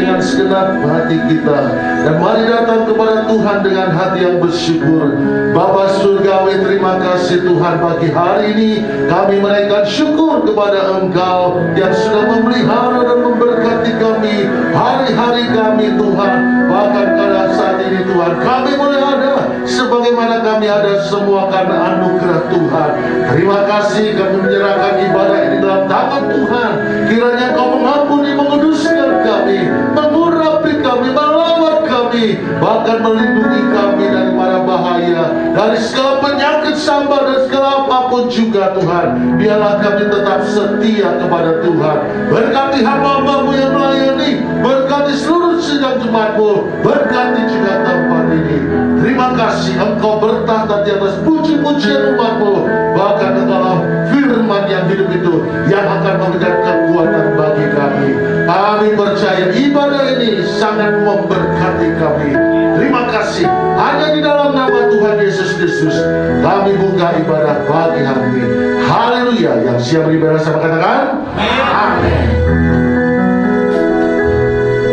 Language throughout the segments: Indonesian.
dengan segenap hati kita. Dan mari datang kepada Tuhan dengan hati yang bersyukur. Bapa Surgawi, terima kasih Tuhan, pagi hari ini kami menaikkan syukur kepada Engkau yang sudah memelihara dan memberkati kami hari-hari kami Tuhan. Bahkan pada saat ini Tuhan, kami boleh ada sebagaimana kami ada semua karena anugerah Tuhan. Terima kasih kami menyerahkan ibadah ini dalam tangan Tuhan. Kiranya Kau mengampuni, menguduskan kami, mengurapi kami, melawat kami, bahkan melindungi kami dari mara bahaya, dari segala penyakit sambar dan segala apapun juga Tuhan. Biarlah kami tetap setia kepada Tuhan. Berkati hamba-Mu yang melayani, berkati seluruh sidang jemaat-Mu, berkati juga tempat ini. Terima kasih Engkau bertahta di atas puji-pujian umat-Mu. Bahkan Engkau firman yang hidup itu yang akan memberikan kekuatan bagi kami. Kami percaya ibadah ini sangat memberkati kami. Terima kasih. Hanya di dalam nama Tuhan Yesus Kristus kami buka ibadah pagi hari ini. Haleluya. Yang siap beribadah sama katakan amin.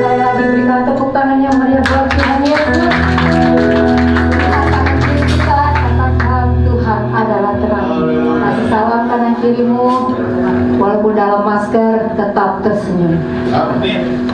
Saya diberikan tepuk tangan yang meriah buat Tuhan Yesus. Tuhan adalah terang. Kasih salam kanan kirimu, walaupun dalam masker tetap tersenyum. Amin.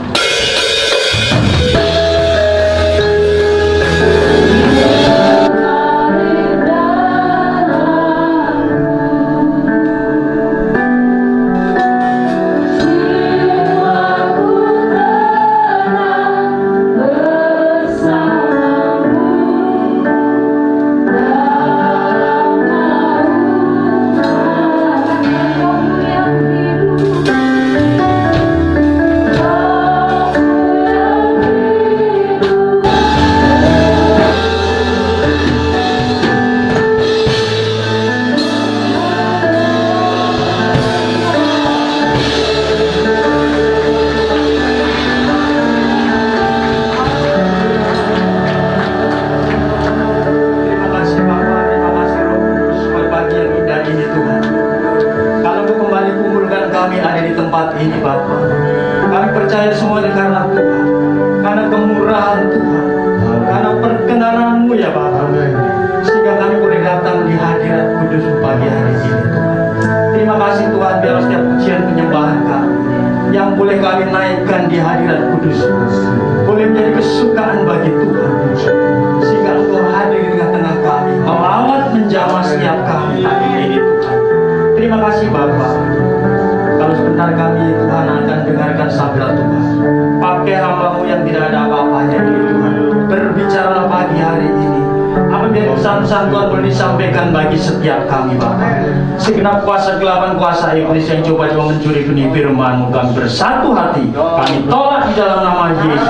Segenap kuasa kegelapan, kuasa iblis yang coba-coba mencuri benih firman-Mu, kami bersatu hati, kami tolak di dalam nama Yesus.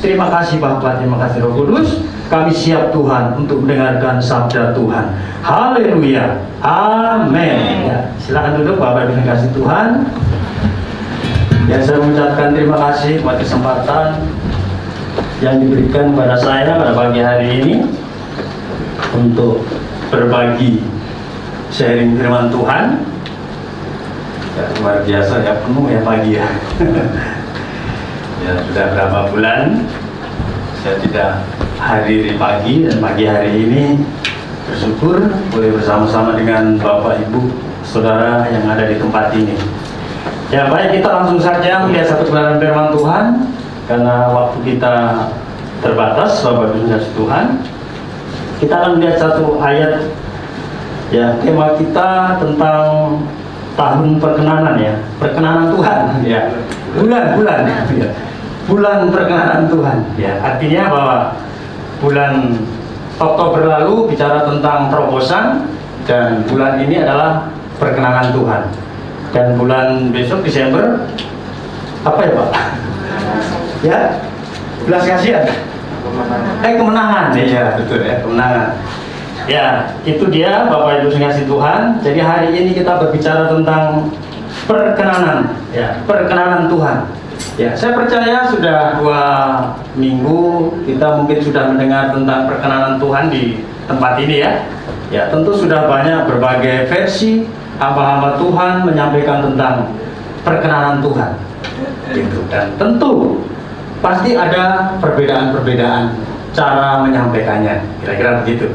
Terima kasih Bapa, terima kasih Roh Kudus. Kami siap Tuhan untuk mendengarkan sabda Tuhan. Haleluya, amin. Ya, silakan duduk Bapak Ibu kasih Tuhan. Ya, saya mengucapkan terima kasih buat kesempatan yang diberikan kepada saya pada pagi hari ini untuk berbagi sharing firman Tuhan. Ya, luar biasa ya, penuh ya pagi ya. Ya, sudah berapa bulan saya tidak hadir di pagi, dan pagi hari ini bersyukur boleh bersama-sama dengan Bapak Ibu Saudara yang ada di tempat ini. Ya, baik, kita langsung saja melihat satu kebenaran firman Tuhan karena waktu kita terbatas Bapak Ibu Tuhan. Kita akan melihat satu ayat. Ya, tema kita tentang tahun perkenanan ya, perkenanan Tuhan ya, bulan ya, bulan perkenanan Tuhan ya. Artinya bahwa bulan Oktober lalu bicara tentang terobosan, dan bulan ini adalah perkenanan Tuhan, dan bulan besok Desember apa ya Pak? Ya, belas kasihan, kemenangan ya, betul ya, kemenangan. Ya, itu dia Bapak Ibu kasih Tuhan. Jadi hari ini kita berbicara tentang perkenanan, ya, perkenanan Tuhan. Ya, saya percaya sudah 2 minggu kita mungkin sudah mendengar tentang perkenanan Tuhan di tempat ini ya. Ya, tentu sudah banyak berbagai versi hamba-hamba Tuhan menyampaikan tentang perkenanan Tuhan. Gitu. Dan tentu pasti ada perbedaan-perbedaan cara menyampaikannya, kira-kira begitu.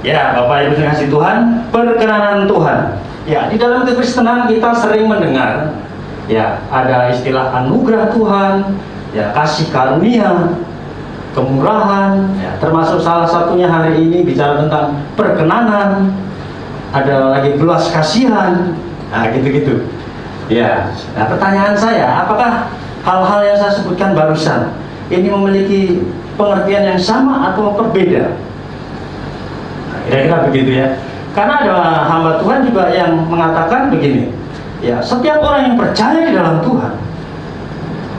Ya, Bapak Ibu yang kasih Tuhan, perkenanan Tuhan. Ya, di dalam kekristenan kita sering mendengar, ya, ada istilah anugerah Tuhan, ya, kasih karunia, kemurahan, ya, termasuk salah satunya hari ini bicara tentang perkenanan, ada lagi belas kasihan, nah gitu-gitu. Ya, nah pertanyaan saya, apakah hal-hal yang saya sebutkan barusan ini memiliki pengertian yang sama atau berbeda? Nah, kira-kira begitu ya. Karena ada hamba Tuhan juga yang mengatakan begini, ya, setiap orang yang percaya di dalam Tuhan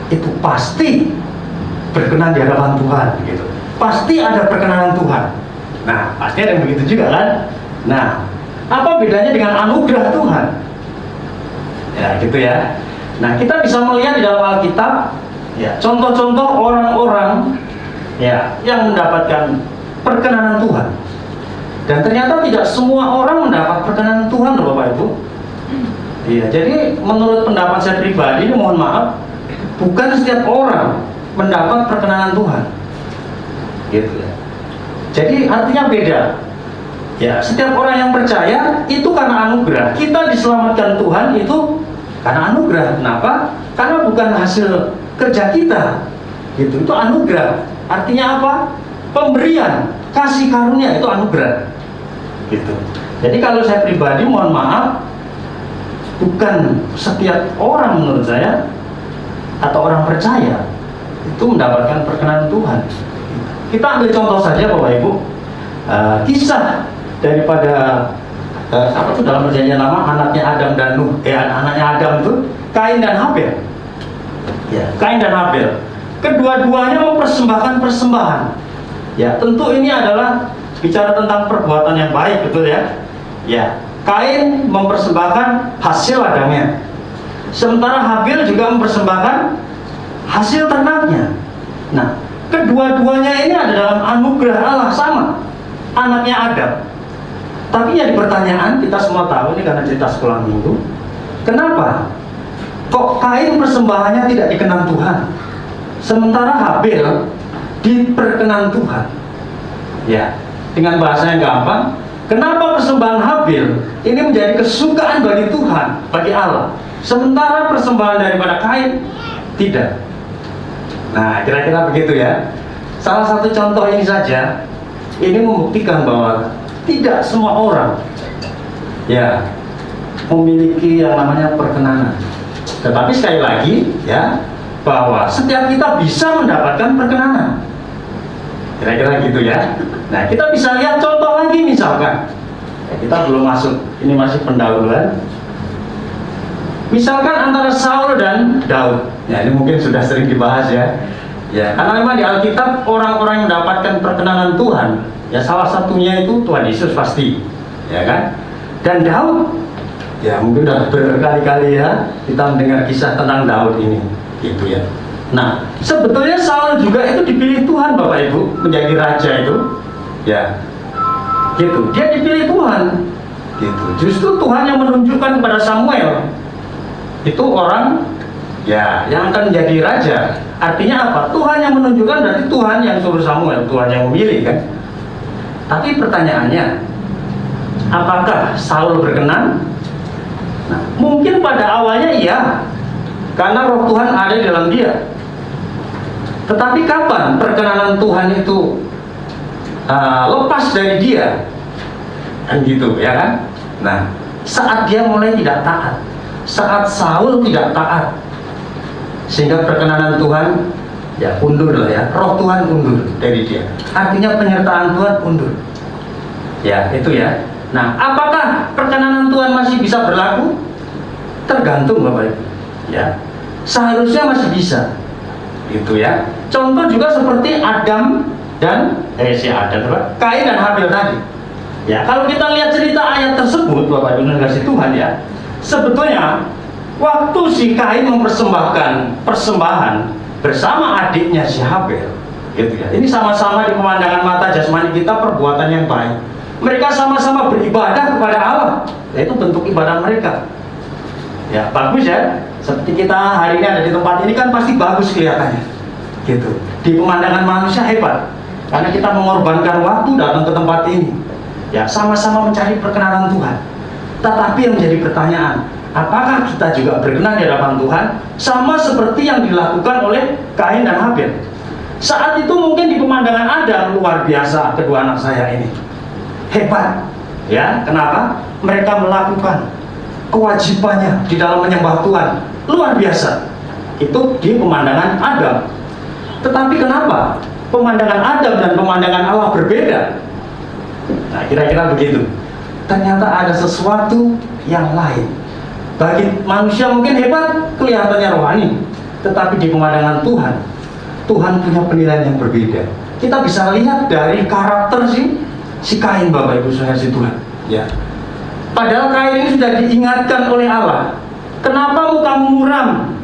itu pasti berkenan di hadapan Tuhan, gitu. Pasti ada perkenanan Tuhan. Nah, pasti ada yang begitu juga kan? Nah, apa bedanya dengan anugerah Tuhan? Ya, gitu ya. Nah, kita bisa melihat di dalam Alkitab, ya, contoh-contoh orang-orang, ya, yang mendapatkan perkenanan Tuhan. Dan ternyata tidak semua orang mendapat perkenanan Tuhan, loh Bapak Ibu. Iya, jadi menurut pendapat saya pribadi, mohon maaf, bukan setiap orang mendapat perkenanan Tuhan, gitu ya. Jadi artinya beda. Ya, setiap orang yang percaya itu karena anugerah. Kita diselamatkan Tuhan itu karena anugerah. Kenapa? Karena bukan hasil kerja kita. Gitu. Itu anugerah. Artinya apa? Pemberian, kasih karunia itu anugerah. Gitu. Jadi kalau saya pribadi mohon maaf, bukan setiap orang menurut saya atau orang percaya itu mendapatkan perkenanan Tuhan. Kita ambil contoh saja Bapak Ibu, kisah daripada apa itu dalam perjanjian lama, anaknya Adam dan Nuh, anaknya Adam itu Kain dan Habel. Ya, Kain dan Habel. Kedua-duanya mempersembahkan persembahan. Ya, tentu ini adalah bicara tentang perbuatan yang baik, betul ya? Ya, Kain mempersembahkan hasil ladangnya, sementara Habel juga mempersembahkan hasil ternaknya. Nah, kedua-duanya ini ada dalam anugerah Allah, sama anaknya Adam. Tapi ya di pertanyaan, kita semua tahu ini karena cerita sekolah minggu, kenapa kok Kain persembahannya tidak dikenan Tuhan, sementara Habel diperkenan Tuhan? Ya, dengan bahasa yang gampang, kenapa persembahan Habel ini menjadi kesukaan bagi Tuhan, bagi Allah, sementara persembahan daripada Kain tidak? Nah, kira-kira begitu ya. Salah satu contoh ini saja, ini membuktikan bahwa tidak semua orang, ya, memiliki yang namanya perkenanan. Tetapi sekali lagi, ya, bahwa setiap kita bisa mendapatkan perkenanan. Kira-kira gitu ya. Nah, kita bisa lihat contoh lagi misalkan. Ya, kita belum masuk, ini masih pendahuluan. Misalkan antara Saul dan Daud. Ya, ini mungkin sudah sering dibahas ya. Ya, karena memang di Alkitab orang-orang yang mendapatkan perkenanan Tuhan, ya salah satunya itu Tuhan Yesus pasti, ya kan? Dan Daud, ya mungkin sudah berkali-kali ya kita mendengar kisah tentang Daud ini, gitu ya. Nah, sebetulnya Saul juga itu dipilih Tuhan, Bapak Ibu, menjadi raja itu, ya, gitu. Dia dipilih Tuhan, gitu. Justru Tuhan yang menunjukkan kepada Samuel, itu orang, ya, yang akan menjadi raja. Artinya apa? Tuhan yang menunjukkan, berarti Tuhan yang suruh Samuel, Tuhan yang memilih kan. Tapi pertanyaannya, apakah Saul berkenan? Nah, mungkin pada awalnya iya, karena roh Tuhan ada di dalam dia. Tetapi kapan perkenanan Tuhan itu lepas dari dia? Kan gitu, ya kan? Nah, saat dia mulai tidak taat, saat Saul tidak taat, sehingga perkenanan Tuhan ya undur lah ya, roh Tuhan undur dari dia. Artinya penyertaan Tuhan undur. Ya, itu ya. Nah, apakah perkenanan Tuhan masih bisa berlaku? Tergantung Bapak Ibu. Ya, seharusnya masih bisa. Gitu ya. Contoh juga seperti Adam dan Kain dan Habel tadi. Ya, kalau kita lihat cerita ayat tersebut, Bapak Ibu kasih Tuhan ya, sebetulnya waktu si Kain mempersembahkan persembahan bersama adiknya si Habel, gitu ya. Ini sama-sama di pemandangan mata jasmani kita perbuatan yang baik. Mereka sama-sama beribadah kepada Allah, yaitu bentuk ibadah mereka. Ya, bagus ya. Seperti kita hari ini ada di tempat ini kan pasti bagus kelihatannya. gitu. Di pemandangan manusia hebat, karena kita mengorbankan waktu datang ke tempat ini, ya sama-sama mencari perkenanan Tuhan. Tetapi yang menjadi pertanyaan, apakah kita juga berkenan di hadapan Tuhan sama seperti yang dilakukan oleh Kain dan Habel? Saat itu mungkin di pemandangan Adam luar biasa kedua anak saya ini hebat, ya. Kenapa? Mereka melakukan kewajibannya di dalam menyembah Tuhan luar biasa. Itu di pemandangan Adam. Tetapi kenapa pemandangan Adam dan pemandangan Allah berbeda? Nah, kira-kira begitu. Ternyata ada sesuatu yang lain. Bagi manusia mungkin hebat, kelihatannya rohani, tetapi di pemandangan Tuhan, Tuhan punya penilaian yang berbeda. Kita bisa lihat dari karakter si Kain, Bapak Ibu saudara si Tuhan, ya. Padahal Kain ini sudah diingatkan oleh Allah, kenapa mukamu muram?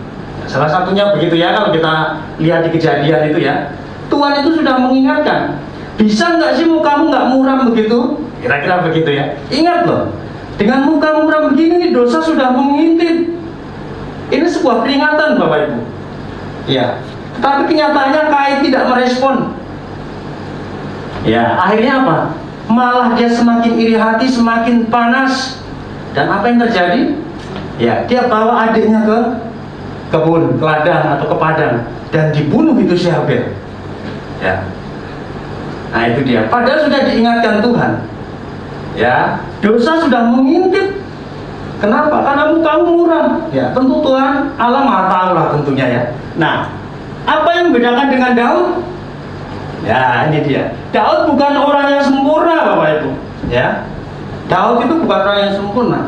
Salah satunya begitu ya, kalau kita lihat di Kejadian itu ya, Tuhan itu sudah mengingatkan, bisa nggak sih mukamu nggak muram begitu? Kira-kira begitu ya. Ingat loh, dengan muka muram begini dosa sudah mengintip. Ini sebuah peringatan, Bapak Ibu, ya. Tetapi kenyataannya Kain tidak merespon. Ya, akhirnya apa? Malah dia semakin iri hati, semakin panas. Dan apa yang terjadi? Ya, dia bawa adiknya ke kebun, ke ladang atau ke padang, dan dibunuh itu si Habel. Ya. Nah, itu dia. Padahal sudah diingatkan Tuhan. Ya, dosa sudah mengintip. Kenapa? Karena mukamu muram. Ya, tentu Tuhan Allah Maha Tahu lah tentunya ya. Nah, apa yang membedakan dengan Daud? Ya, ini dia. Daud bukan orang yang sempurna, Bapak Ibu. Ya, Daud itu bukan orang yang sempurna.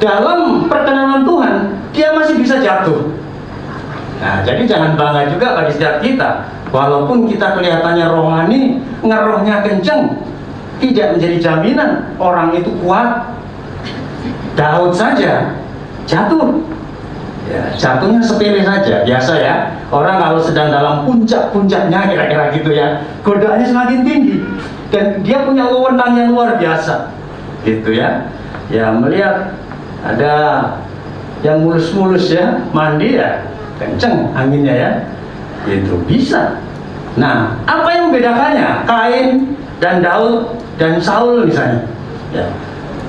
Dalam perkenanan Tuhan, dia masih bisa jatuh. Nah, jadi jangan bangga juga bagi setiap kita. Walaupun kita kelihatannya rohani, ngerohnya kenceng, tidak menjadi jaminan orang itu kuat. Daud saja jatuh. Ya, jatuhnya sepele saja, biasa ya. Orang kalau sedang dalam puncak-puncaknya kira-kira gitu ya, godaannya semakin tinggi dan dia punya wewenang yang luar biasa, gitu ya. Ya, melihat ada yang mulus-mulus ya, mandi ya, kenceng anginnya ya, itu bisa. Nah, apa yang membedakannya Kain dan Daud dan Saul misalnya? Ya,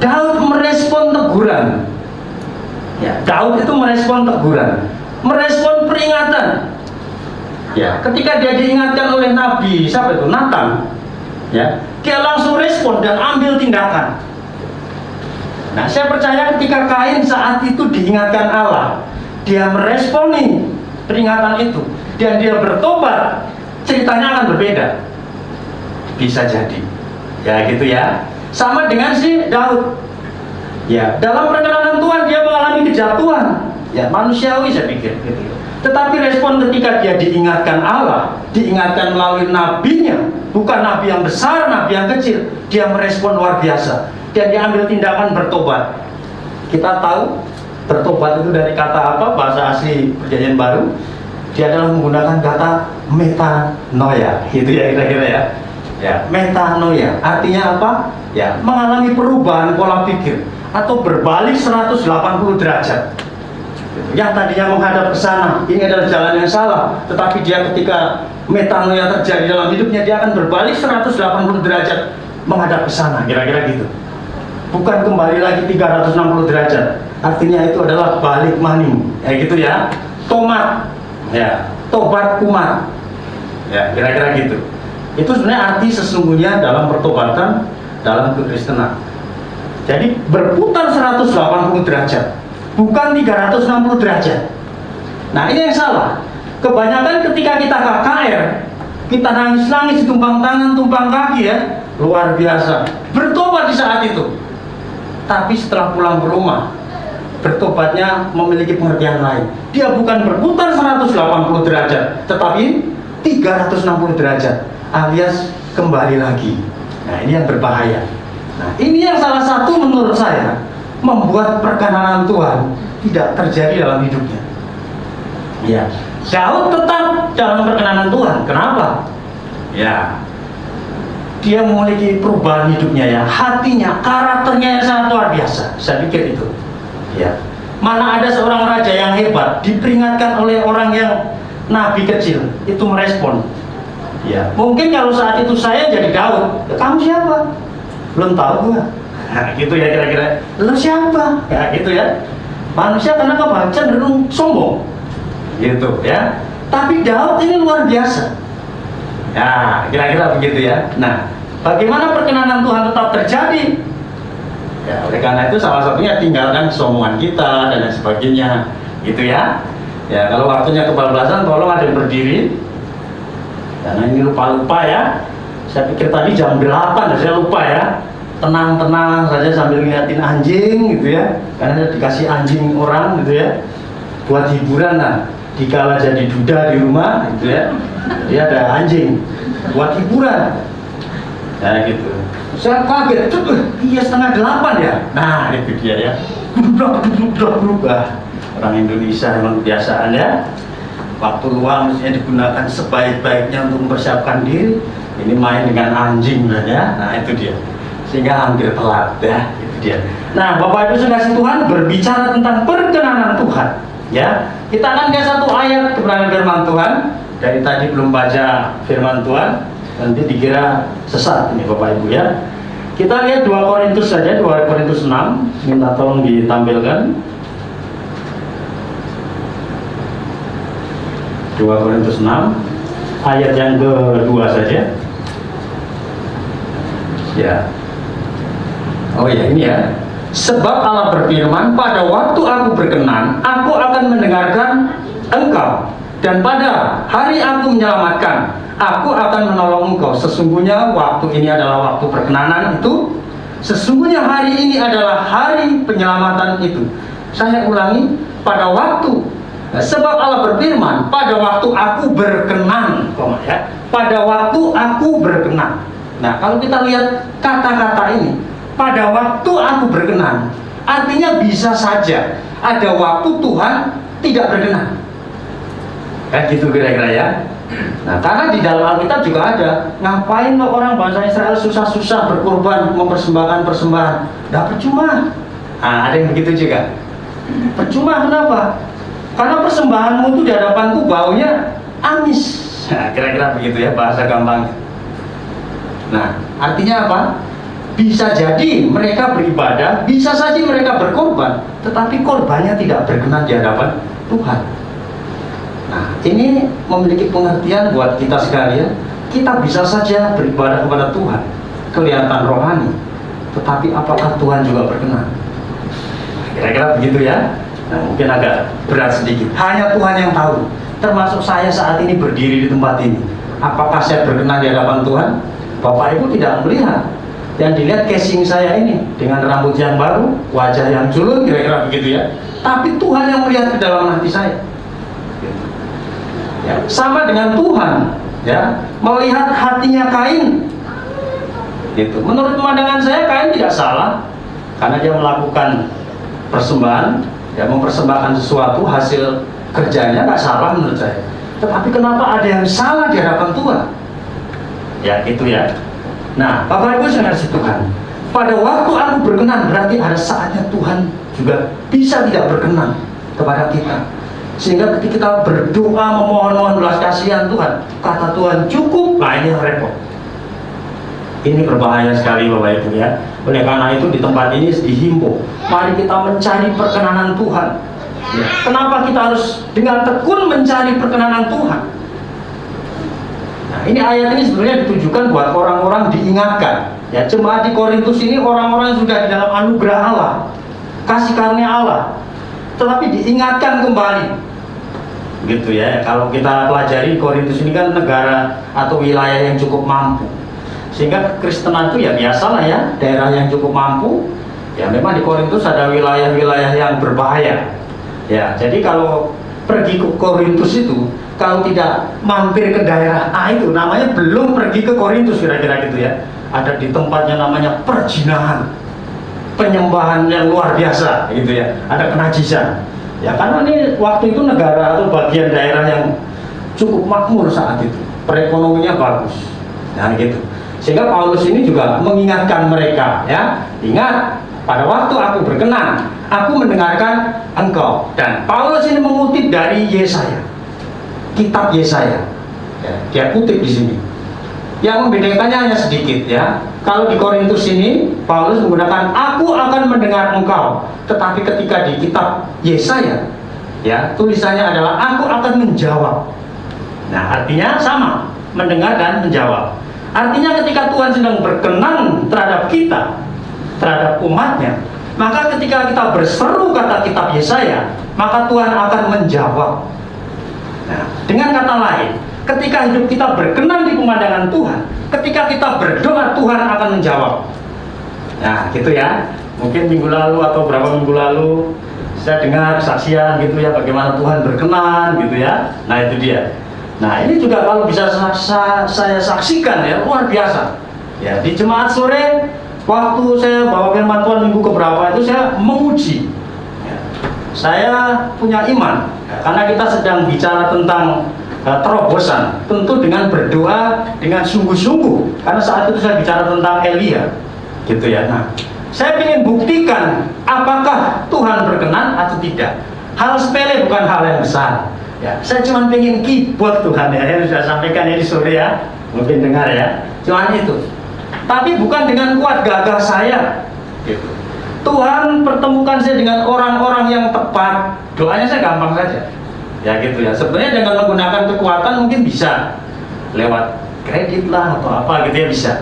Daud merespon teguran. Ya, Daud itu merespon teguran, merespon peringatan. Ya, ketika dia diingatkan oleh Nabi, siapa itu? Nathan. Ya, dia langsung respon dan ambil tindakan. Nah, saya percaya ketika Kain saat itu diingatkan Allah, dia meresponi peringatan itu dan dia bertobat, ceritanya akan berbeda. Bisa jadi. Ya, gitu ya. Sama dengan si Daud. Ya, dalam perkenanan Tuhan dia mengalami kejatuhan. Ya, manusiawi saya pikir gitu. Tetapi respon ketika dia diingatkan Allah, diingatkan melalui nabinya, bukan nabi yang besar, nabi yang kecil, dia merespon luar biasa. Dan dia ambil tindakan bertobat. Kita tahu bertobat itu dari kata apa? Bahasa asli Perjanjian Baru. Dia adalah menggunakan kata metanoia. Gitu ya kira-kira ya. Ya, metanoia. Artinya apa? Ya, mengalami perubahan pola pikir atau berbalik 180 derajat. Yang tadinya menghadap ke sana, ini adalah jalan yang salah, tetapi dia ketika metanoia terjadi dalam hidupnya, dia akan berbalik 180 derajat menghadap ke sana, kira-kira gitu. Bukan kembali lagi 360 derajat. Artinya itu adalah balik maning, ya gitu ya. Tomat, ya, tobat kumat. Ya, kira-kira gitu. Itu sebenarnya arti sesungguhnya dalam pertobatan dalam kekristenan. Jadi berputar 180 derajat, bukan 360 derajat. Nah, ini yang salah. Kebanyakan ketika kita KKR, kita nangis-nangis, tumpang tangan, tumpang kaki ya, luar biasa. Bertobat di saat itu. Tapi setelah pulang ke rumah, bertobatnya memiliki pengertian lain. Dia bukan berputar 180 derajat, tetapi 360 derajat, alias kembali lagi. Nah, ini yang berbahaya. Nah, ini yang salah satu menurut saya membuat perkenanan Tuhan tidak terjadi dalam hidupnya. Ya, Daud tetap dalam perkenanan Tuhan. Kenapa? Ya, dia memiliki perubahan hidupnya ya, hatinya, karakternya yang sangat luar biasa. Saya pikir itu. Ya, mana ada seorang raja yang hebat diperingatkan oleh orang yang nabi kecil itu merespon. Ya, mungkin kalau saat itu saya jadi Daud, ya, kamu siapa? Belum tahu gua. Nah, gitu ya kira-kira. Lu siapa? Ya, gitu ya. Manusia karena apa? Cenderung sombong. Gitu ya. Tapi Daud ini luar biasa. Ya, kira-kira begitu ya. Nah, bagaimana perkenanan Tuhan tetap terjadi? Ya, oleh karena itu salah satunya tinggalkan kesombongan kita dan lain sebagainya. Gitu ya. Ya, kalau waktunya kebablasan tolong ada yang berdiri. Karena ini lupa-lupa ya. Saya pikir tadi jam 8, saya lupa ya. Tenang-tenang saja sambil ngeliatin anjing gitu ya. Karena dikasih anjing orang gitu ya. Buat hiburan lah. Dikala jadi duda di rumah gitu ya. Jadi ada anjing buat hiburan. Nah gitu. Saya kaget, iya 7:30 ya. Nah itu dia ya. Berubah. Orang Indonesia memang kebiasaan ya. Waktu luang mestinya digunakan sebaik-baiknya untuk mempersiapkan diri. Ini main dengan anjing ya. Nah itu dia. Sehingga hampir telat ya. Itu dia. Nah Bapak Ibu saudara Tuhan berbicara tentang perkenanan Tuhan. Ya, kita akan lihat satu ayat kebenaran firman Tuhan. Dari tadi belum baca firman Tuhan, nanti dikira sesat ini Bapak Ibu ya. Kita lihat 2 Korintus saja, 2 Korintus 6. Minta tolong ditampilkan. 2 Korintus 6 ayat yang kedua saja. Ya. Oh ya, ini ya. Sebab Allah berfirman, pada waktu aku berkenan, aku akan mendengarkan engkau, dan pada hari aku menyelamatkan, aku akan menolong engkau. Sesungguhnya waktu ini adalah waktu perkenanan itu. Sesungguhnya hari ini adalah hari penyelamatan itu. Saya ulangi, pada waktu. Sebab Allah berfirman, pada waktu aku berkenan, ya, pada waktu aku berkenan. Nah, kalau kita lihat kata-kata ini, pada waktu aku berkenan, artinya bisa saja ada waktu Tuhan tidak berkenan. Kan gitu kira-kira ya. Nah, karena di dalam Alkitab juga ada, ngapain lo orang bangsa Israel susah-susah berkorban, mempersembahkan persembahan? Nggak percuma. Nah, ada yang begitu juga. Percuma kenapa? Karena persembahanmu itu di hadapanku baunya amis. Nah, kira-kira begitu ya bahasa gampang. Nah, artinya apa? Bisa jadi mereka beribadah, bisa saja mereka berkorban, tetapi korbannya tidak berkenan di hadapan Tuhan. Nah, ini memiliki pengertian buat kita sekalian. Kita bisa saja beribadah kepada Tuhan, kelihatan rohani, tetapi apakah Tuhan juga berkenan? Kira-kira begitu ya. Nah, mungkin agak berat sedikit. Hanya Tuhan yang tahu. Termasuk saya saat ini berdiri di tempat ini. Apakah saya berkenan di hadapan Tuhan? Bapak Ibu tidak melihat. Yang dilihat casing saya ini dengan rambut yang baru, wajah yang culun, kira-kira begitu ya. Tapi Tuhan yang melihat ke dalam hati saya. Ya, sama dengan Tuhan, ya, melihat hatinya Kain. Gitu. Menurut pemandangan saya Kain tidak salah karena dia melakukan persembahan. Ya, mempersembahkan sesuatu hasil kerjanya nggak salah menurut saya. Tetapi kenapa ada yang salah di hadapan Tuhan? Ya itu ya. Nah, Bapak Ibu saudara Tuhan, pada waktu aku berkenan berarti ada saatnya Tuhan juga bisa tidak berkenan kepada kita. Sehingga ketika kita berdoa memohon belas kasihan Tuhan, kata Tuhan cukup, nah ini yang repot. Ini berbahaya sekali Bapak Ibu ya. Oleh karena itu di tempat ini dihimbau, mari kita mencari perkenanan Tuhan. Ya. Kenapa kita harus dengan tekun mencari perkenanan Tuhan? Nah, ini ayat ini sebenarnya ditujukan buat orang-orang diingatkan. Ya, jemaat di Korintus ini orang-orang yang sudah di dalam anugerah Allah, kasih karunia Allah, tetapi diingatkan kembali. Gitu ya. Kalau kita pelajari Korintus ini kan negara atau wilayah yang cukup mampu. Sehingga kekristenan itu ya biasalah ya, daerah yang cukup mampu. Ya memang di Korintus ada wilayah-wilayah yang berbahaya. Ya, jadi kalau pergi ke Korintus itu, kalau tidak mampir ke daerah A itu namanya belum pergi ke Korintus kira-kira gitu ya. Ada di tempatnya namanya perjinahan, penyembahan yang luar biasa gitu ya. Ada kenajisan. Ya karena ini waktu itu negara atau bagian daerah yang cukup makmur saat itu, perekonomiannya bagus. Nah gitu. Sehingga Paulus ini juga mengingatkan mereka, ya, ingat pada waktu aku berkenan, aku mendengarkan engkau. Dan Paulus ini mengutip dari Yesaya. kitab Yesaya. Ya, dia kutip di sini. Yang membedakannya hanya sedikit ya. Kalau di Korintus ini Paulus menggunakan aku akan mendengar engkau, tetapi ketika di kitab Yesaya ya tulisannya adalah aku akan menjawab. Nah artinya sama, mendengar dan menjawab. Artinya ketika Tuhan sedang berkenan terhadap kita, terhadap umatnya, maka ketika kita berseru kata kitab Yesaya, maka Tuhan akan menjawab. Nah, dengan kata lain, ketika hidup kita berkenan di pemandangan Tuhan, ketika kita berdoa, Tuhan akan menjawab. Nah, gitu ya. Mungkin minggu lalu atau berapa minggu lalu saya dengar kesaksian gitu ya, bagaimana Tuhan berkenan gitu ya. Nah, itu dia. Nah, ini juga kalau bisa saya saksikan ya, luar biasa. Ya, di jemaat sore waktu saya bawa firman Tuhan minggu keberapa itu saya menguji. Ya, saya punya iman ya, karena kita sedang bicara tentang terobosan, tentu dengan berdoa dengan sungguh-sungguh, karena saat itu saya bicara tentang Elia gitu ya. Nah, saya ingin buktikan apakah Tuhan berkenan atau tidak. Hal sepele, bukan hal yang besar ya. Saya cuma ingin keyboard Tuhan ya, yang sudah sampaikan ya di sore ya, mungkin dengar ya, cuma itu. Tapi bukan dengan kuat gagah saya gitu. Tuhan pertemukan saya dengan orang-orang yang tepat. Doanya saya gampang saja ya gitu ya. Sebenarnya dengan menggunakan kekuatan mungkin bisa, lewat kredit lah atau apa gitu ya bisa.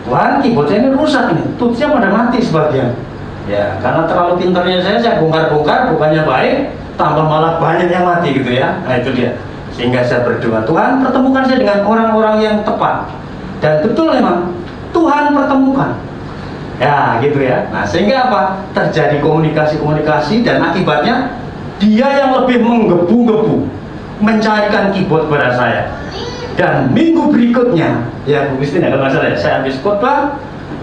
Tuhan, keyboardnya ini rusak ini, tutsnya pada mati sebagian ya, karena terlalu pintarnya saya bongkar-bongkar, bukannya baik, tambah malah banyak yang mati gitu ya. Nah itu dia, sehingga saya berdoa, Tuhan pertemukan saya dengan orang-orang yang tepat. Dan betul memang Tuhan pertemukan ya gitu ya. Nah sehingga apa, terjadi komunikasi dan akibatnya dia yang lebih menggebu-gebu mencarikan keyboard kepada saya. Dan minggu berikutnya ya Bu Christine, kalau masalah ya, saya habis khotbah,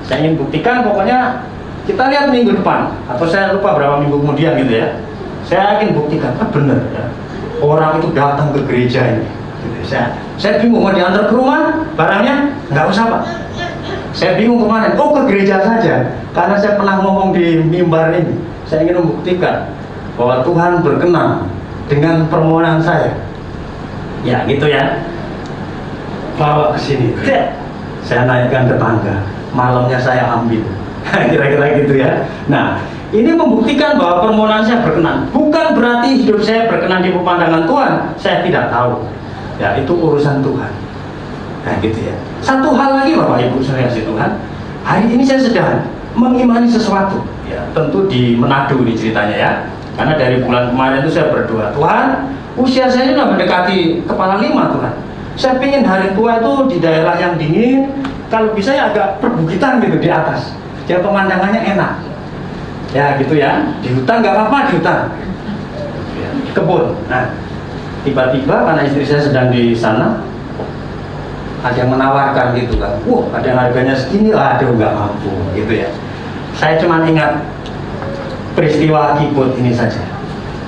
saya ingin buktikan, pokoknya kita lihat minggu depan atau saya lupa berapa minggu kemudian gitu ya, saya ingin buktikan benar ya, orang itu datang ke gereja ini gitu. Saya bingung mau diantar ke rumah barangnya, nggak usah Pak, saya bingung kemana, oh ke gereja saja, karena saya pernah ngomong di mimbar ini, saya ingin membuktikan bahwa Tuhan berkenan dengan permohonan saya ya gitu ya. Bawa ke sini, saya naikkan ke tangga, malamnya saya ambil, kira-kira gitu ya. Nah, ini membuktikan bahwa permohonan saya berkenan. Bukan berarti hidup saya berkenan di pemandangan Tuhan, saya tidak tahu. Ya, itu urusan Tuhan. Nah, gitu ya. Satu hal lagi Bapak Ibu saya kasih Tuhan, hari ini saya sedang mengimani sesuatu. Ya, tentu di Manado ini ceritanya ya. Karena dari bulan kemarin itu saya berdoa, Tuhan, usia saya sudah mendekati kepala 5 Tuhan. Saya ingin hari tua itu di daerah yang dingin, kalau bisa ya agak perbukitan gitu di atas, ya pemandangannya enak ya gitu ya. Di hutan nggak apa-apa, di hutan ya, kebun. Nah tiba-tiba karena istri saya sedang di sana, ada yang menawarkan gitu kan, wah ada yang harganya segini, aduh nggak mampu gitu ya. Saya cuma ingat peristiwa keyboard ini saja,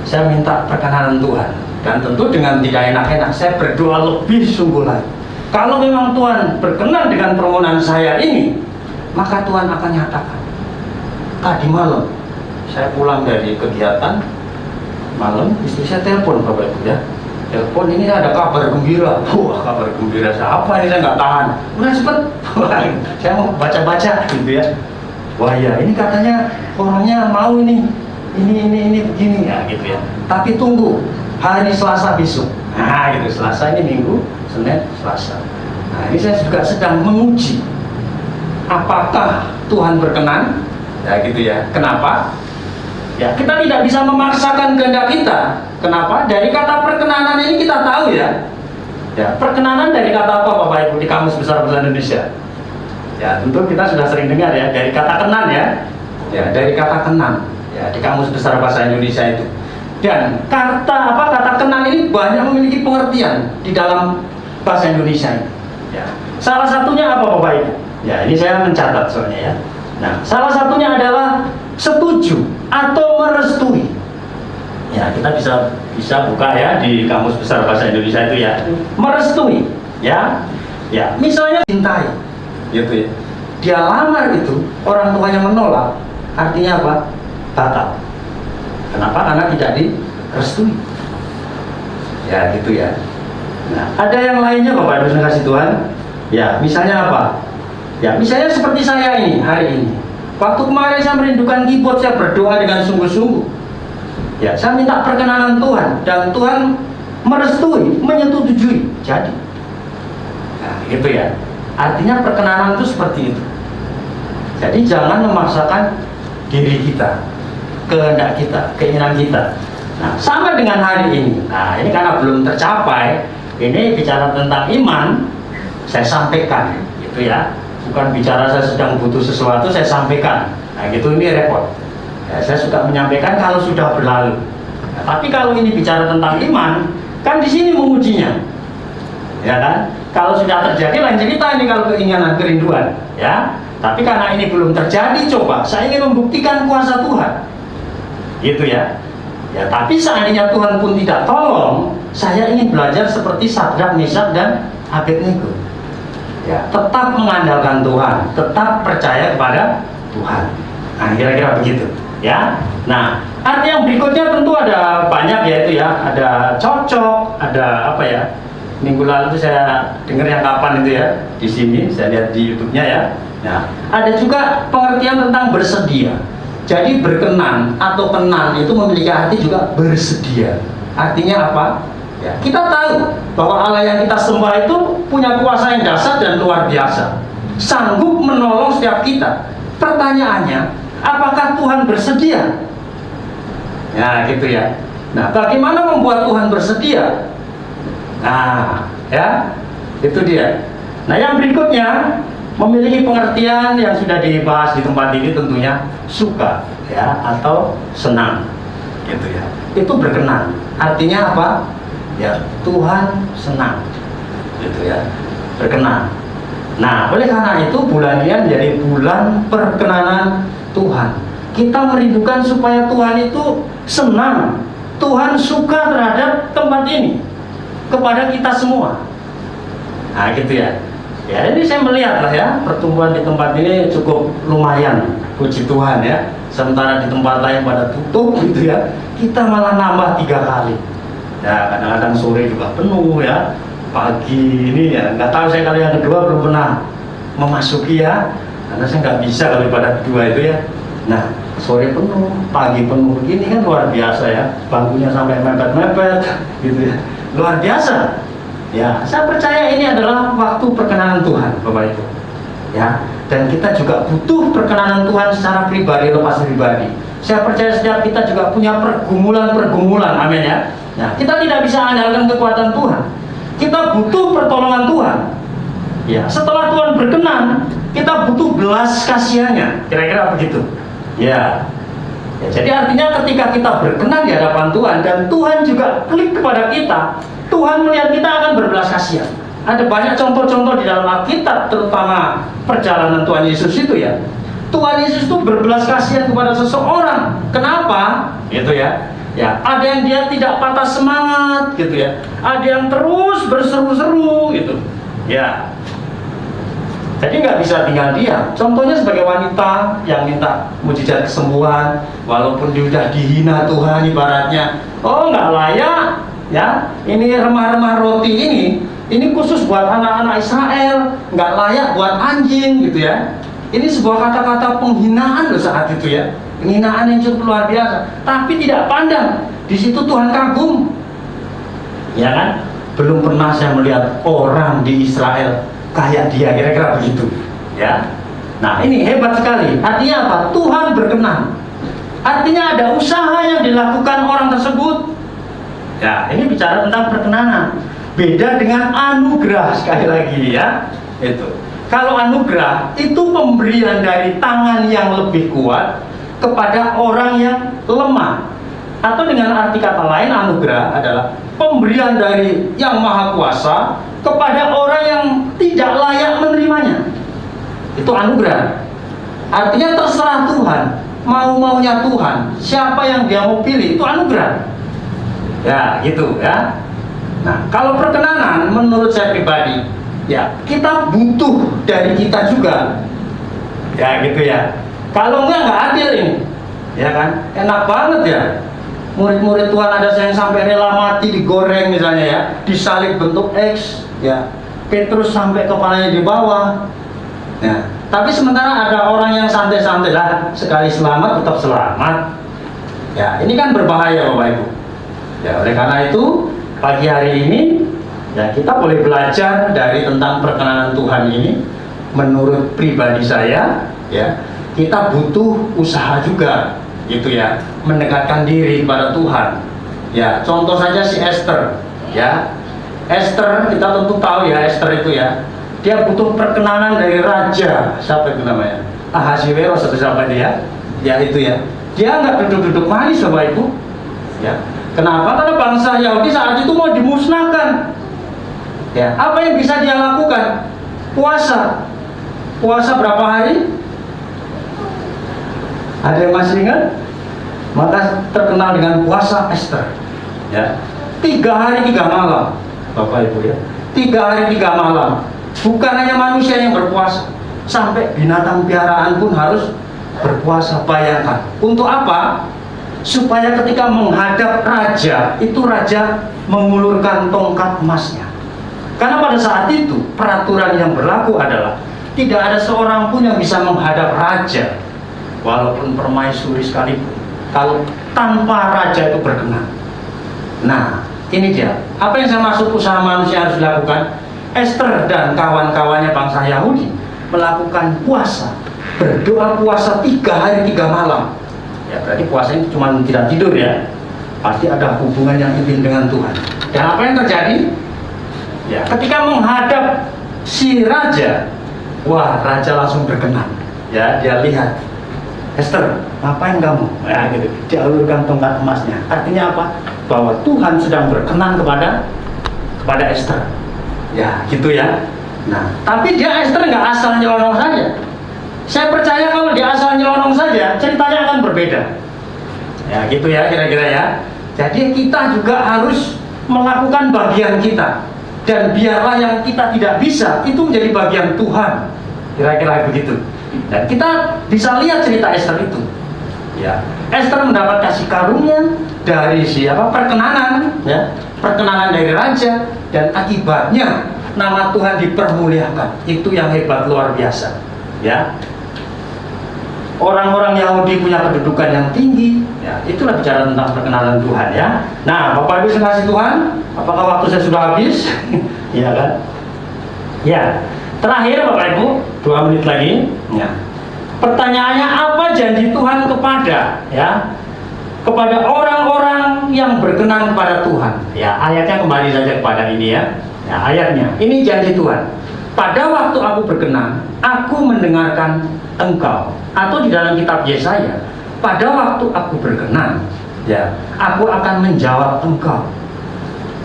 saya minta perkenanan Tuhan. Dan tentu dengan tidak enak-enak, saya berdoa lebih sungguh lagi. Kalau memang Tuhan berkenan dengan permohonan saya ini, maka Tuhan akan nyatakan. Tadi malam, saya pulang dari kegiatan, malam istri saya telepon Bapak Ibu ya. Telepon, ini ada kabar gembira. Wah, kabar gembira siapa ini, saya nggak tahan. Udah cepet, saya mau baca-baca gitu ya. Wah ya, ini katanya orangnya mau ini begini ya gitu ya. Tapi tunggu, hari Selasa besok. Nah gitu, Selasa ini Minggu, Senin, Selasa. Nah ini saya juga sedang menguji apakah Tuhan berkenan ya gitu ya. Kenapa? Ya kita tidak bisa memaksakan kehendak kita. Kenapa? Dari kata perkenanan ini kita tahu ya. Ya, perkenanan dari kata apa Bapak Ibu di Kamus Besar Bahasa Indonesia? Ya tentu kita sudah sering dengar ya, dari kata kenan ya. Ya dari kata kenan ya di Kamus Besar Bahasa Indonesia itu. Dan kata kenan ini banyak memiliki pengertian di dalam bahasa Indonesia ini. Ya. Salah satunya apa Bapak Ibu? Ya ini saya mencatat soalnya ya. Nah salah satunya adalah setuju atau merestui. Ya kita bisa buka ya di Kamus Besar Bahasa Indonesia itu ya. Merestui ya. Ya misalnya cintai gitu ya. Dia lamar itu, orang tuanya menolak, artinya apa? Batal. Kenapa? Karena tidak direstui. Ya gitu ya. Nah, ada yang lainnya Bapak Ibu yang kasih Tuhan. Ya, misalnya apa? Ya, misalnya seperti saya ini hari ini. Waktu kemarin saya merindukan keyboard, saya berdoa dengan sungguh-sungguh. Ya, saya minta perkenanan Tuhan dan Tuhan merestui, menyetujui. Jadi, nah, gitu ya. Artinya perkenanan itu seperti itu. Jadi jangan memaksakan diri kita, kehendak kita, keinginan kita. Nah, sama dengan hari ini. Nah, ini karena belum tercapai. Ini bicara tentang iman, saya sampaikan, gitu ya. Bukan bicara saya sedang butuh sesuatu, saya sampaikan. Nah, gitu ini repot. Ya, saya suka menyampaikan kalau sudah berlalu. Nah, tapi kalau ini bicara tentang iman, kan di sini mengujinya, ya kan? Kalau sudah terjadi lain cerita ini kalau keinginan, kerinduan, ya. Tapi karena ini belum terjadi, coba saya ingin membuktikan kuasa Tuhan, gitu ya. Ya, tapi seandainya Tuhan pun tidak tolong, saya ingin belajar seperti Sadrak, Meshak, dan Abednego. Ya, tetap mengandalkan Tuhan, tetap percaya kepada Tuhan. Nah, kira-kira begitu, ya. Nah, arti yang berikutnya tentu ada banyak, yaitu ya, ada cocok, ada apa ya? Minggu lalu itu saya dengar yang kapan itu ya, di sini saya lihat di YouTube-nya ya. Nah, ada juga pengertian tentang bersedia. Jadi berkenan atau kenan itu memiliki arti juga bersedia. Artinya apa? Ya, kita tahu bahwa Allah yang kita sembah itu punya kuasa yang dahsyat dan luar biasa, sanggup menolong setiap kita. Pertanyaannya, apakah Tuhan bersedia? Ya, gitu ya. Nah, bagaimana membuat Tuhan bersedia? Nah, ya, itu dia. Nah, yang berikutnya memiliki pengertian yang sudah dibahas di tempat ini, tentunya suka ya atau senang, gitu ya. Itu berkenan. Artinya apa? Ya, Tuhan senang, gitu ya. Berkenan. Nah, oleh karena itu bulan ini menjadi bulan perkenanan Tuhan. Kita merindukan supaya Tuhan itu senang, Tuhan suka terhadap tempat ini, kepada kita semua. Nah, gitu ya. Ya, ini saya melihat lah ya, pertumbuhan di tempat ini cukup lumayan, puji Tuhan ya. Sementara di tempat lain pada tutup gitu ya, kita malah nambah 3 kali. Ya, kadang-kadang sore juga penuh ya, pagi ini ya, nggak tahu saya kalau yang kedua belum pernah memasuki ya, karena saya nggak bisa kalau pada kedua itu ya. Nah, sore penuh, pagi penuh begini kan luar biasa ya, bangkunya sampai mepet-mepet gitu ya, luar biasa. Ya, saya percaya ini adalah waktu perkenanan Tuhan, Bapak Ibu. Ya, dan kita juga butuh perkenanan Tuhan secara pribadi, lepas pribadi. Saya percaya setiap kita juga punya pergumulan-pergumulan, amin ya. Nah, kita tidak bisa andalkan kekuatan Tuhan. Kita butuh pertolongan Tuhan. Ya, setelah Tuhan berkenan, kita butuh belas kasihannya, kira-kira begitu. Ya. Ya, jadi artinya ketika kita berkenan di hadapan Tuhan dan Tuhan juga klik kepada kita, Tuhan melihat kita akan berbelas kasihan. Ada banyak contoh-contoh di dalam Alkitab, terutama perjalanan Tuhan Yesus itu ya. Tuhan Yesus itu berbelas kasihan kepada seseorang. Kenapa? Gitu ya. Ya, ada yang dia tidak patah semangat gitu ya. Ada yang terus berseru-seru gitu. Ya. Jadi nggak bisa tinggal diam. Contohnya sebagai wanita yang minta mujizat kesembuhan, walaupun dia sudah dihina Tuhan ibaratnya. Oh, nggak layak. Ya, ini remah-remah roti ini khusus buat anak-anak Israel, nggak layak buat anjing gitu ya. Ini sebuah kata-kata penghinaan loh saat itu ya, penghinaan yang cukup luar biasa. Tapi tidak pandang, di situ Tuhan kagum, ya kan? Belum pernah saya melihat orang di Israel kayak dia, kira-kira begitu, ya. Nah, ini hebat sekali. Artinya apa? Tuhan berkenan. Artinya ada usaha yang dilakukan orang tersebut. Ya, ini bicara tentang perkenanan. Beda dengan anugerah, sekali lagi ya. Itu. Kalau anugerah itu pemberian dari tangan yang lebih kuat kepada orang yang lemah. Atau dengan arti kata lain, anugerah adalah pemberian dari yang maha kuasa kepada orang yang tidak layak menerimanya. Itu anugerah. Artinya terserah Tuhan, mau-maunya Tuhan, siapa yang dia mau pilih, itu anugerah. Ya, gitu ya. Nah, kalau perkenanan menurut saya pribadi, ya kita butuh dari kita juga. Ya, gitu ya. Kalau enggak adil ini. Ya kan? Enak banget ya. Murid-murid Tuhan ada yang sampai rela mati digoreng misalnya ya, disalib bentuk X, ya. Petrus sampai kepalanya di bawah. Ya. Tapi sementara ada orang yang santai-santai lah, sekali selamat tetap selamat. Ya, ini kan berbahaya Bapak Ibu. Ya, oleh karena itu pagi hari ini ya kita boleh belajar dari tentang perkenanan Tuhan ini. Menurut pribadi saya, ya kita butuh usaha juga, gitu ya, mendekatkan diri kepada Tuhan. Ya, contoh saja si Esther, ya. Esther kita tentu tahu ya, Esther itu ya, dia butuh perkenanan dari raja, siapa itu namanya? Ahasiweros atau siapa dia? Ya itu ya. Dia nggak duduk-duduk manis Bapak Ibu. Ya. Kenapa? Karena bangsa Yahudi saat itu mau dimusnahkan. Ya, apa yang bisa dia lakukan? Puasa. Puasa berapa hari? Ada yang masih ingat? Maka terkenal dengan puasa Esther. Ya. 3 hari 3 malam. Bapak Ibu ya. 3 hari 3 malam. Bukan hanya manusia yang berpuasa, sampai binatang piaraan pun harus berpuasa. Bayangkan. Untuk apa? Supaya ketika menghadap raja, itu raja mengulurkan tongkat emasnya. Karena pada saat itu peraturan yang berlaku adalah tidak ada seorang pun yang bisa menghadap raja, walaupun permaisuri sekalipun, kalau tanpa raja itu berkenan. Nah, ini dia. Apa yang saya maksud usaha manusia harus dilakukan? Esther dan kawan-kawannya bangsa Yahudi melakukan puasa, berdoa puasa 3 hari 3 malam. Ya, berarti puasanya cuma tidak tidur ya. Pasti ada hubungan yang intim dengan Tuhan. Dan apa yang terjadi? Ya, ketika menghadap si raja, wah, raja langsung berkenan. Ya, dia lihat, Esther, ngapain kamu? Ya, gitu. Dia ulurkan tongkat emasnya. Artinya apa? Bahwa Tuhan sedang berkenan kepada Esther. Ya, gitu ya. Nah, tapi dia Esther nggak asal nyelonong saja. Saya percaya kalau dia asal nyelonong saja, ceritanya akan berbeda. Ya, gitu ya, kira-kira ya. Jadi kita juga harus melakukan bagian kita. Dan biarlah yang kita tidak bisa, itu menjadi bagian Tuhan. Kira-kira begitu. Dan kita bisa lihat cerita Esther itu. Ya, Esther mendapat kasih karunia dari siapa? Perkenanan, ya, perkenanan dari raja, dan akibatnya nama Tuhan dipermuliakan. Itu yang hebat, luar biasa. Ya, orang-orang Yahudi punya kedudukan yang tinggi. Ya, itulah bicara tentang perkenanan Tuhan ya. Nah, Bapak Ibu sekasih Tuhan, apakah waktu saya sudah habis? Iya kan? Ya, terakhir Bapak Ibu, 2 menit lagi. Ya. Pertanyaannya, apa janji Tuhan kepada orang-orang yang berkenan kepada Tuhan? Ya, ayatnya kembali saja kepada ini ya. Ya, ayatnya. Ini janji Tuhan. Pada waktu aku berkenan, aku mendengarkan engkau. Atau di dalam kitab Yesaya, pada waktu aku berkenan, ya, aku akan menjawab engkau.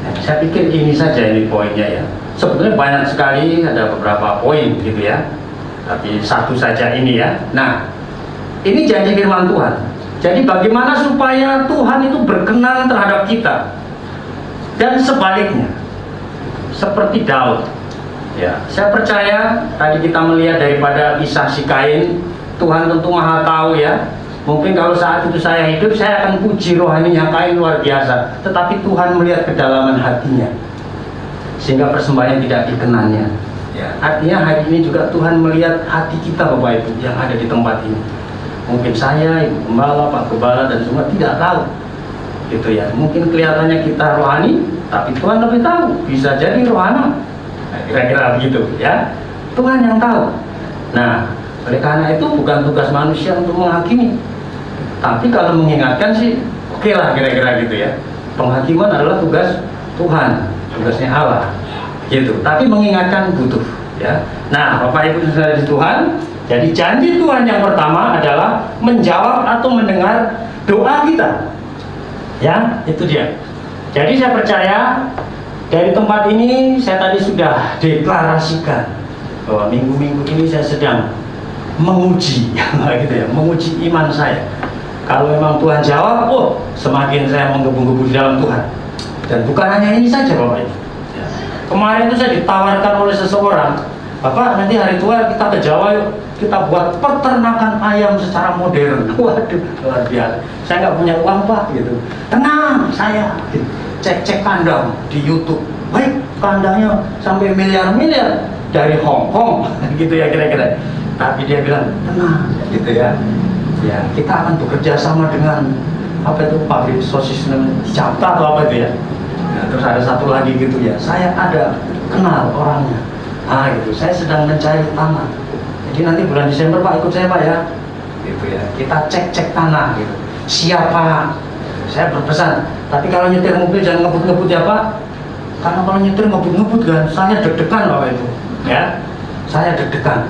Ya, saya pikir ini saja ini poinnya ya. Sebetulnya banyak sekali, ada beberapa poin gitu ya. Tapi satu saja ini ya. Nah, ini janji firman Tuhan. Jadi bagaimana supaya Tuhan itu berkenan terhadap kita? Dan sebaliknya, seperti Daud. Ya, saya percaya tadi kita melihat daripada kisah si Kain, Tuhan tentu Maha tahu ya. Mungkin kalau saat itu saya hidup, saya akan puji rohaninya Kain luar biasa. Tetapi Tuhan melihat kedalaman hatinya, sehingga persembahan tidak dikenannya. Ya, artinya hari ini juga Tuhan melihat hati kita Bapak Ibu yang ada di tempat ini. Mungkin saya, Ibu Gembala, Pak Gembala dan semua tidak tahu. Gitu ya. Mungkin kelihatannya kita rohani, tapi Tuhan lebih tahu. Bisa jadi rohana. Nah, kira-kira begitu ya. Tuhan yang tahu. Nah, oleh karena itu bukan tugas manusia untuk menghakimi. Tapi kalau mengingatkan sih oke lah kira-kira gitu ya. Penghakiman adalah tugas Tuhan, tugasnya Allah. Gitu. Tapi mengingatkan butuh ya. Nah, Bapak Ibu saudara di Tuhan, jadi janji Tuhan yang pertama adalah menjawab atau mendengar doa kita. Ya, itu dia. Jadi saya percaya dari tempat ini saya tadi sudah deklarasikan bahwa minggu-minggu ini saya sedang menguji gitu ya, menguji iman saya. Kalau memang Tuhan jawab, oh, semakin saya menggebu-gebu di dalam Tuhan. Dan bukan hanya ini saja Bapak Ibu. Kemarin itu saya ditawarkan oleh seseorang Bapak nanti hari tua kita ke Jawa yuk, kita buat peternakan ayam secara modern. Waduh, luar biasa. Saya nggak punya uang Pak, gitu. Tenang, saya cek kandang di YouTube. Baik, kandangnya sampai miliar-miliar dari Hong Kong, gitu ya kira-kira. Tapi dia bilang tenang, gitu ya. Ya, kita akan bekerja sama dengan apa itu pabrik sosis Japta atau apa itu ya. Nah, terus ada satu lagi gitu ya. Saya ada kenal orangnya. Ah gitu, saya sedang mencari tanah. Jadi nanti bulan Desember Pak ikut saya Pak ya. Gitu ya. Kita cek tanah gitu. Siapa? Saya berpesan. Tapi kalau nyetir mobil jangan ngebut-ngebut ya Pak. Karena kalau nyetir ngebut-ngebut kan, saya deg-degan Bapak itu. Ya, saya deg-degan.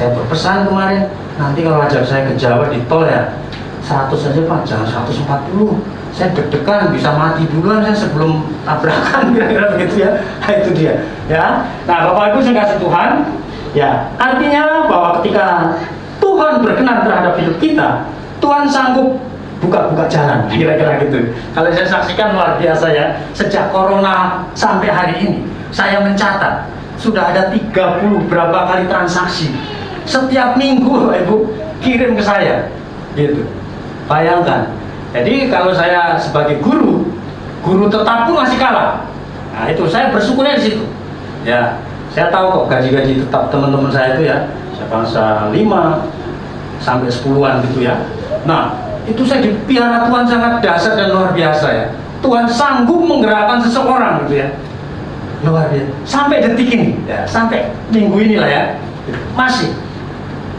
Saya berpesan kemarin. Nanti kalau ajak saya ke Jawa di tol ya 100 saja Pak, jangan 140. Saya deg-degan bisa mati duluan saya sebelum tabrakan kira-kira begitu ya. Nah, itu dia ya. Nah Bapak Ibu saya kasih Tuhan ya, artinya bahwa ketika Tuhan berkenan terhadap hidup kita, Tuhan sanggup buka-buka jalan kira-kira gitu. Kalau saya saksikan luar biasa ya, sejak corona sampai hari ini saya mencatat sudah ada 30 berapa kali transaksi setiap minggu Bapak Ibu kirim ke saya gitu. Bayangkan. Jadi kalau saya sebagai guru tetap pun masih kalah. Nah itu saya bersyukurnya di situ. Ya, saya tahu kok gaji-gaji tetap teman-teman saya itu ya, saya bangsa 5 sampai 10-an gitu ya. Nah itu saya dipiara Tuhan sangat dahsyat dan luar biasa ya. Tuhan sanggup menggerakkan seseorang gitu ya. Luar biasa. Sampai detik ini, ya, sampai minggu inilah ya, masih.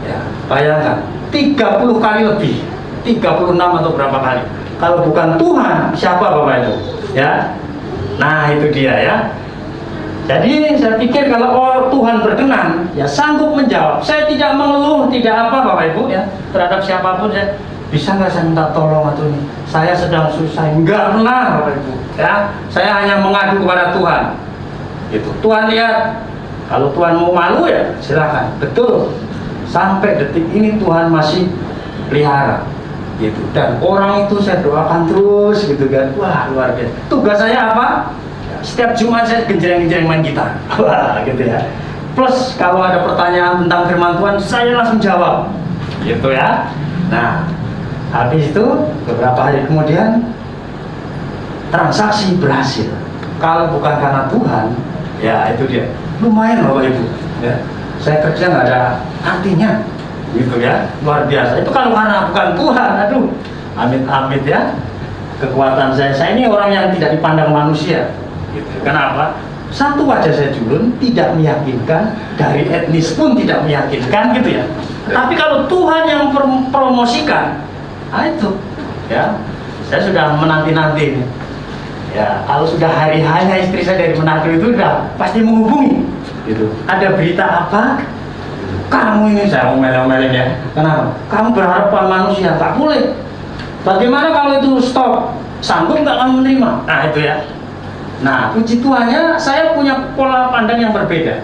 Ya, bayangkan 30 kali lebih. 36 atau berapa kali. Kalau bukan Tuhan, siapa Bapak itu? Ya. Nah, itu dia ya. Jadi saya pikir kalau Tuhan berkenan, ya sanggup menjawab. Saya tidak mengeluh, tidak apa Bapak Ibu ya, terhadap siapapun saya. Bisa nggak saya minta tolong atau ini? Saya sedang susah. Enggak pernah Bapak Ibu. Ya, saya hanya mengadu kepada Tuhan. Gitu. Tuhan lihat. Kalau Tuhan mau malu ya silakan. Betul. Sampai detik ini Tuhan masih pelihara. Gitu. Dan orang itu saya doakan terus gitu kan. Wah luar biasa. Tugas saya apa? Setiap Jumat saya genjreng-genjreng main gitar. Wah gitu ya. Plus kalau ada pertanyaan tentang firman Tuhan saya langsung jawab. Gitu ya. Nah habis itu beberapa hari kemudian transaksi berhasil. Kalau bukan karena Tuhan, ya itu dia. Lumayan Bapak Ibu. Ya. Saya kerja nggak ada artinya. Gitu ya, luar biasa. Itu kalau karena bukan Tuhan, aduh, amit-amit ya. Kekuatan saya ini orang yang tidak dipandang manusia. Gitu. Kenapa? Satu wajah saya culun, tidak meyakinkan, dari etnis pun tidak meyakinkan, gitu ya. Tapi kalau Tuhan yang promosikan, nah itu, ya, saya sudah menanti-nanti. Ya, kalau sudah hari-harinya istri saya dari Manado itu sudah pasti menghubungi. Gitu. Ada berita apa? Kamu ini saya omel-omelin ya. Kenapa? Kamu berharap pada manusia, nggak boleh. Bagaimana kalau itu stop? Sanggup nggak kamu menerima? Nah itu ya. Nah puji Tuhannya saya punya pola pandang yang berbeda.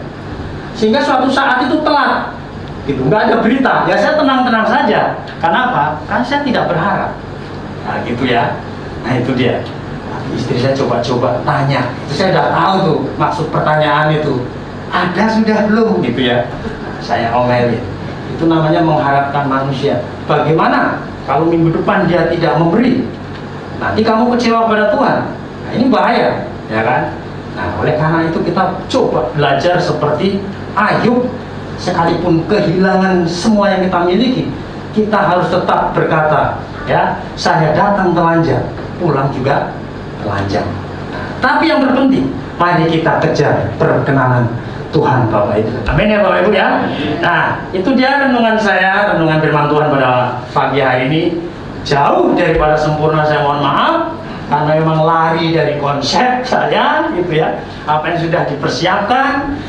Sehingga suatu saat itu telat. Gitu, nggak ada berita. Ya saya tenang-tenang saja. Kenapa? Karena saya tidak berharap. Nah gitu ya. Nah itu dia. Istri saya coba-coba tanya. Itu saya udah tahu tuh maksud pertanyaan itu. Ada sudah belum? Gitu ya. Saya omelin. Itu namanya mengharapkan manusia. Bagaimana kalau minggu depan dia tidak memberi? Nanti kamu kecewa pada Tuhan. Nah, ini bahaya, ya kan? Nah, oleh karena itu kita coba belajar seperti Ayub. Sekalipun kehilangan semua yang kita miliki, kita harus tetap berkata, ya, saya datang telanjang, pulang juga telanjang. Tapi yang terpenting, mari kita kejar perkenanan Tuhan Bapak Ibu. Amin ya Bapak Ibu ya. Nah itu dia renungan saya, renungan firman Tuhan pada pagi hari ini. Jauh daripada sempurna, saya mohon maaf karena memang lari dari konsep saya gitu ya. Apa yang sudah dipersiapkan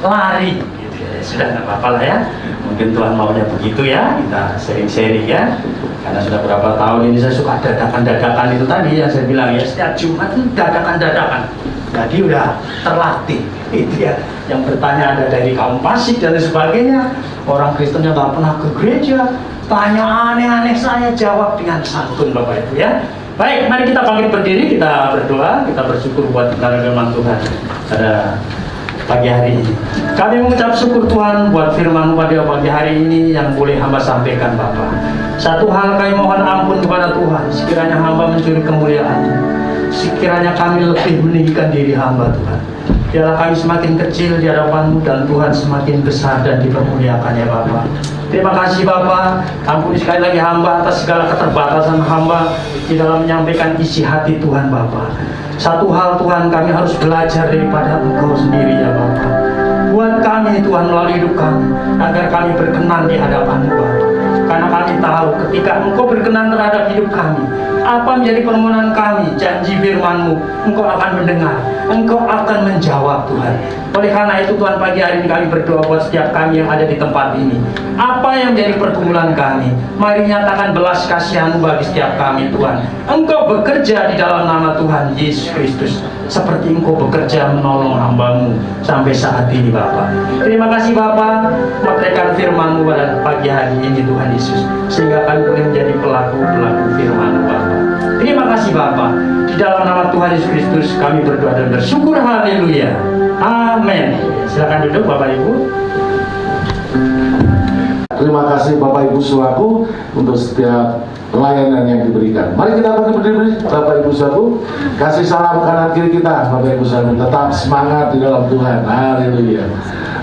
lari gitu ya. Sudah nggak apa-apa lah ya. Mungkin Tuhan maunya begitu ya. Kita sharing-sharing ya. Karena sudah berapa tahun ini saya suka dadakan-dadakan itu tadi yang saya bilang ya. Setiap Jumat itu dadakan-dadakan. Jadi udah terlatih itu ya. Yang bertanya ada dari kaum fasik dan sebagainya. Orang Kristennya nggak pernah ke gereja, tanya aneh-aneh, saya jawab dengan santun Bapak Ibu ya. Baik, mari kita bangkit berdiri, kita berdoa, kita bersyukur buat kebenaran firman Tuhan pada pagi hari ini. Kami mengucap syukur Tuhan buat firman pada pagi hari ini yang boleh hamba sampaikan Bapa. Satu hal kami mohon ampun kepada Tuhan, sekiranya hamba mencuri kemuliaan, sekiranya kami lebih meninggikan diri hamba Tuhan. Biarlah kami semakin kecil di hadapan-Mu dan Tuhan semakin besar dan dipermuliakan ya Bapa. Terima kasih Bapa, ampuni sekali lagi hamba atas segala keterbatasan hamba di dalam menyampaikan isi hati Tuhan Bapa. Satu hal Tuhan, kami harus belajar daripada Engkau sendiri ya Bapa. Buat kami Tuhan melalui hidup kami, agar kami berkenan di hadapan-Mu Bapa. Karena kami tahu ketika Engkau berkenan terhadap hidup kami, apa menjadi permohonan kami, janji firman-Mu, Engkau akan mendengar, Engkau akan menjawab Tuhan. Oleh karena itu Tuhan, pagi hari ini kami berdoa buat setiap kami yang ada di tempat ini. Apa yang menjadi pergumulan kami, mari nyatakan belas kasihan-Mu bagi setiap kami Tuhan. Engkau bekerja di dalam nama Tuhan Yesus Kristus, seperti Engkau bekerja menolong hamba-Mu sampai saat ini Bapa. Terima kasih Bapa, mempraktikkan firman-Mu pada pagi hari ini Tuhan Yesus, sehingga kami boleh menjadi pelaku-pelaku firman-Mu Bapa. Terima kasih Bapa, di dalam nama Tuhan Yesus Kristus kami berdoa dan bersyukur. Haleluya, amin. Silakan duduk Bapak Ibu. Terima kasih Bapak Ibu Saudaraku untuk setiap pelayanan yang diberikan. Mari kita berdiri Bapak Ibu Saudaraku. Kasih salam kanan kiri kita Bapak Ibu Saudaraku. Tetap semangat di dalam Tuhan. Haleluya.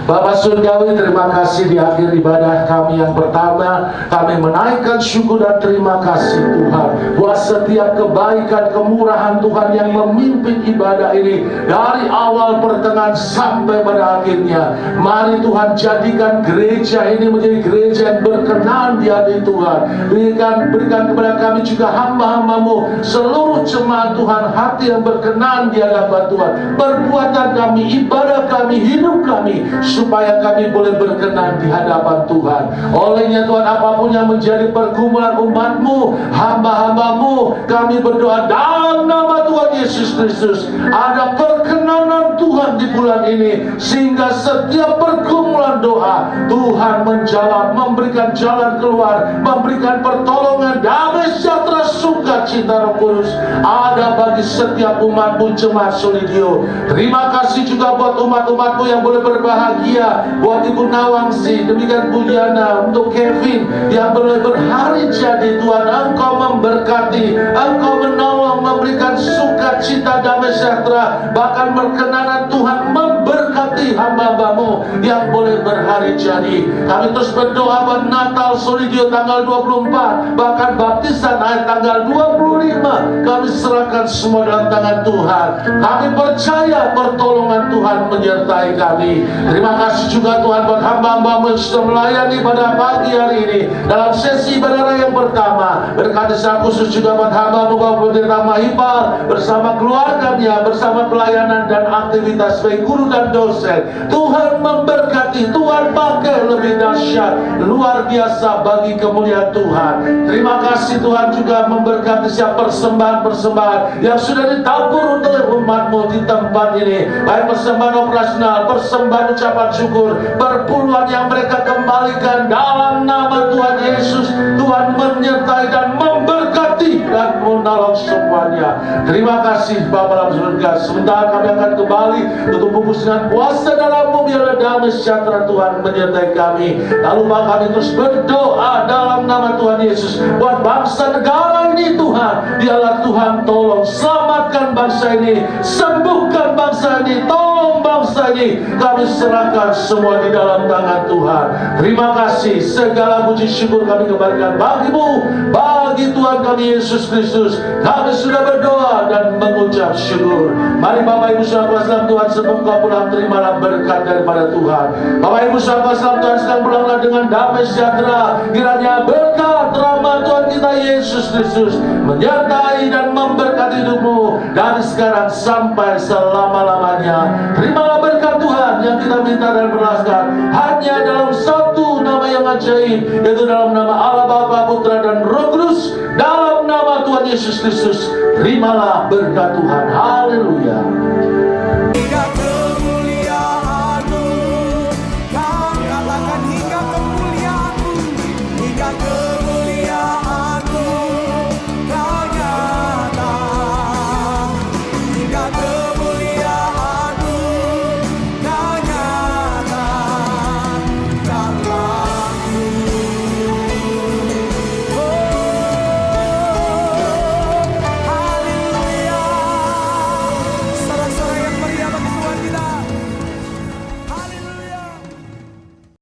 Bapak Surgawi, terima kasih di akhir ibadah kami yang pertama, kami menaikkan syukur dan terima kasih Tuhan buat setiap kebaikan, kemurahan Tuhan yang memimpin ibadah ini dari awal pertengahan sampai pada akhirnya. Mari Tuhan jadikan gereja ini menjadi gereja yang berkenan di hati Tuhan. Berikan kepada kami juga hamba-hamba-Mu, seluruh jemaat Tuhan, hati yang berkenan di hadapan Tuhan. Perbuatan kami, ibadah kami, hidup kami, supaya kami boleh berkenan di hadapan Tuhan. Olehnya Tuhan, apapun yang menjadi pergumulan umat-Mu, hamba-hamba-Mu, kami berdoa dalam nama Tuhan Yesus Kristus, ada perkenanan Tuhan di bulan ini, sehingga setiap pergumulan doa Tuhan menjawab, memberikan jalan keluar, memberikan pertolongan, damai sejahtera, sukacita Roh Kudus ada bagi setiap umat-Mu jemaat Solidio. Terima kasih juga buat umat-umat-Mu yang boleh berbahagia, buat Ibu Nawangsi, demikian Bu Diana, untuk Kevin yang boleh berhari jadi. Tuhan, Engkau memberkati, Engkau menolong, memberikan sukacita, damai sejahtera, bahkan berkenanan Tuhan memberkati hamba-hamba-Mu yang boleh berhari jadi. Kami terus berdoa buat Natal Solidio tanggal 24, bahkan baptisan akhir tanggal 25, kami serahkan semua dalam tangan Tuhan. Kami percaya pertolongan Tuhan menyertai kami. Terima kasih juga Tuhan buat hamba-hamba-Mu yang sudah melayani pada pagi hari ini dalam sesi ibadah raya yang pertama. Berkati secara khusus juga buat hamba-Mu Bapak Pendeta Mahipal bersama keluarganya, bersama pelayanan dan aktivitas baik guru dan dosen. Tuhan memberkati, Tuhan pakai lebih dahsyat, luar biasa bagi kemuliaan Tuhan. Terima kasih Tuhan juga memberkati setiap persembahan-persembahan yang sudah ditabur oleh umat-Mu di tempat ini, baik persembahan operasional, persembahan ucapan syukur, perpuluhan yang mereka kembalikan dalam nama Tuhan Yesus. Tuhan menyertai dan memberkati dan menolong semuanya. Terima kasih Bapa dalam surga. Sementara kami akan kembali untuk bungkus dengan puasa dalam-Mu, biarlah damai sejahtera Tuhan menyertai kami. Lalu Bapak, kami terus berdoa dalam nama Tuhan Yesus buat bangsa negara ini Tuhan. Biarlah Tuhan tolong selamatkan bangsa ini, sembuhkan bangsa ini, tolong bangsa ini. Kami serahkan semua di dalam tangan Tuhan. Terima kasih, segala puji syukur kami kembalikan bagi-Mu, bagi Tuhan kami Yesus Kristus. Kami sudah berdoa dan mengucap syukur. Mari Bapak Ibu saudara dalam Tuhan, sebelum kau pulang, terimalah berkat daripada Tuhan. Bapak Ibu saudara dalam Tuhan, sedang pulanglah dengan damai sejahtera. Kiranya berkat rahmat Tuhan kita Yesus Kristus menyertai dan memberkati hidupmu dari sekarang sampai selama-lamanya. Terimalah berkat Tuhan yang kita minta dan berlaskan hanya dalam satu nama yang ajaib, yaitu dalam nama Allah Bapa, Putra dan Roh Kudus, dalam nama Tuhan Yesus Kristus. Terimalah berkat Tuhan. Haleluya.